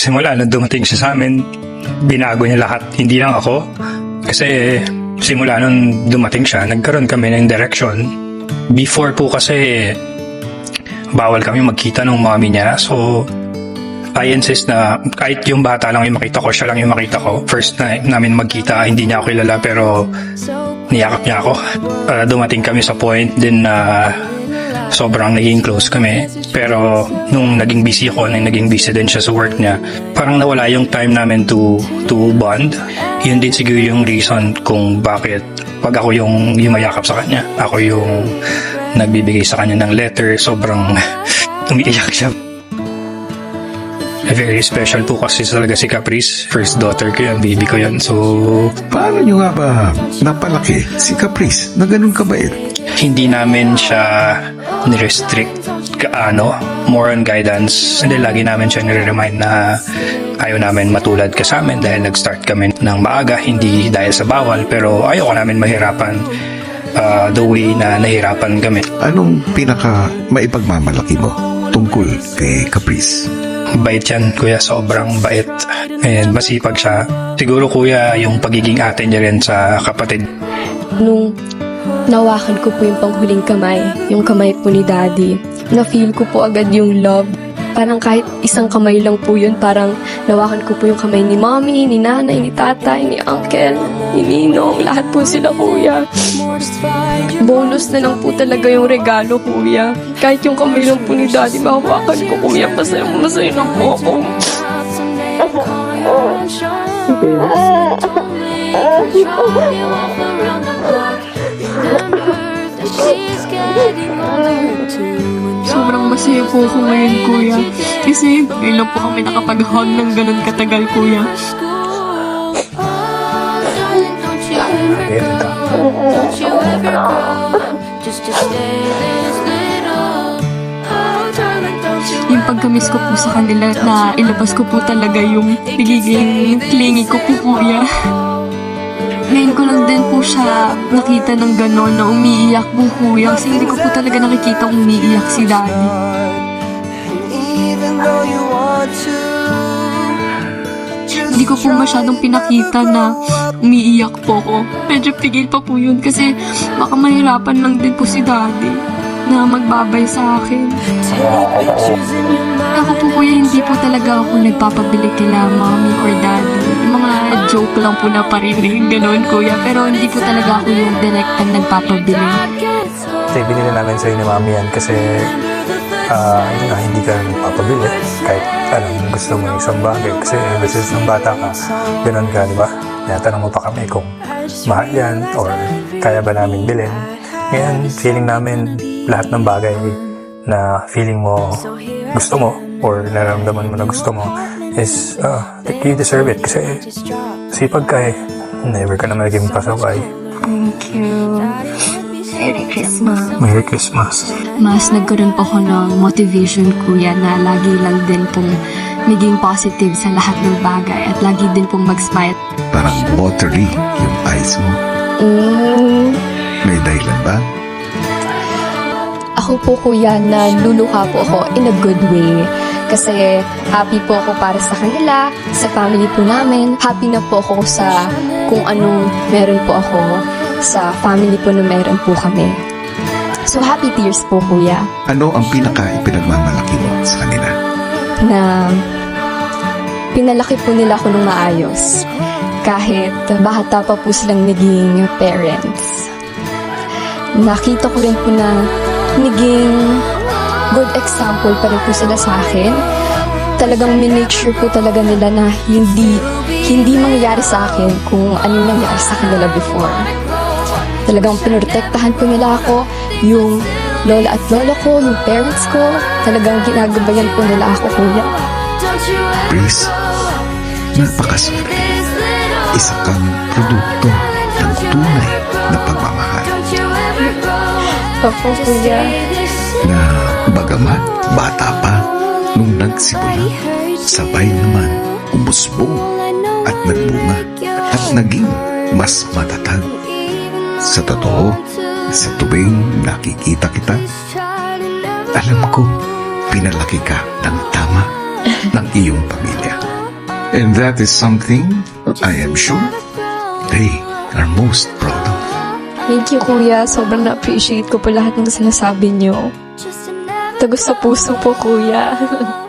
Simula nung dumating siya sa amin, binago niya lahat. Hindi lang ako. Kasi simula nung dumating siya, nagkaroon kami ng direction. Before po kasi, bawal kami magkita ng mommy niya. So, I insist na kahit yung bata lang yung makita ko, siya lang yung makita ko. First na namin magkita, hindi niya ako kilala pero niyakap niya ako. Dumating kami sa point din na sobrang naging close kami. Pero nung naging busy ako, nung naging busy din siya sa work niya, parang nawala yung time namin to bond. Yun din siguro yung reason kung bakit pag ako yung yumayakap sa kanya, ako yung nagbibigay sa kanya ng letter, sobrang umiiyak siya. Very special po kasi talaga si Caprice. First daughter ko yan, baby ko yan. So, paano nyo nga ba napalaki si Caprice na ganun kabait? hindi namin siya ni-restrict kaano, more on guidance. Hindi, lagi namin siya nire-remind na ayaw namin matulad ka sa amin dahil nag-start kami ng maaga, hindi dahil sa bawal, pero ayoko namin mahirapan the way na nahirapan kami. Anong pinaka maipagmamalaki mo tungkol kay Caprice? Bait yan, kuya. Sobrang bait. And masipag siya. Siguro, kuya, yung pagiging ate niya rin sa kapatid. Nung nawakan ko po yung panghuling kamay, yung kamay po ni Daddy, na-feel ko po agad yung love. Parang kahit isang kamay lang po yun, parang nawakan ko po yung kamay ni Mommy, ni Nanay, ni Tatay, ni Uncle, ni Ninong, lahat po sila, kuya. Bonus na lang po talaga yung regalo, kuya. Kahit yung kamay lang po ni Daddy, mahawakan ko, kuya, masaya na po ako. Sobrang masaya po ako ngayon, kuya. Kasi ngayon lang po kami nakapag-hug ng ganun katagal, kuya. Yung pagkamis ko po sa kanila na ilabas ko po talaga yung nagiging clingy ko po, kuya. Ngayon ko lang din po siya nakita ng gano'n na umiiyak po, kuya. Kasi hindi ko po talaga nakikita umiiyak si Daddy. Hindi ko po masyadong pinakita na umiiyak po ko. Medyo pigil pa po yun kasi baka mahirapan lang din po si Daddy na magbabay sa akin. Ako po, kuya, hindi po talaga ako nagpapabili kila Mommy or Daddy. Yung mga joke lang po na parinig, gano'n, kuya. Pero hindi po talaga ako yung direktang nagpapabili. Kasi binili namin sa'yo ni Mami yan kasi hindi ka nagpapabili. Kahit gusto mo isang bagay. Kasi versus ng bata ka, gano'n ka, di ba? Tinatanong mo pa kami kung mahal yan or kaya ba namin bilhin. Ngayon, feeling namin lahat ng bagay na feeling mo gusto mo or nararamdaman mo na gusto mo is you deserve it kasi sipag ka eh. Never ka na magiging pasaway. Thank you. Merry Christmas. Merry Christmas. Mas nagkaroon po ako ng motivation, kuya, na lagi lang din pong maging positive sa lahat ng bagay at lagi din pong mag-smile. Parang watery yung eyes mo. May dahilan ba? Ako po, kuya, na luluha po ako in a good way. Kasi happy po ako para sa kanila, sa family po namin. Happy na po ako sa kung anong meron po ako sa family po na meron po kami. So happy tears po, kuya. Ano ang pinaka-ipinagmamalaki mo sa kanila? Na pinalaki po nila ako ng maayos. Kahit bata pa po silang naging parents. Nakita ko rin po na naging good example pa rin po sila sa akin. Talagang minake sure po talaga nila na hindi mangyayari sa akin kung ano yung nangyari sa kanila before. Talagang pinrotektahan po nila ako, yung lola at lolo ko, yung parents ko, talagang ginagabayan po nila ako, kuya. Caprice, napakaswerte. Isa kang produkto ng tunay na pagmamahal. Opo, kuya. Na bagamat bata pa nung nagsimula, sabay naman umusbong at nagbunga at naging mas matatag. Sa totoo, sa tuwing nakikita kita, alam ko pinalaki ka ng tama ng iyong pamilya. And that is something I am sure they are most proud of. Thank you, Kuya. Sobrang na-appreciate ko po lahat ng sinasabi niyo. Tagos sa puso po, Kuya.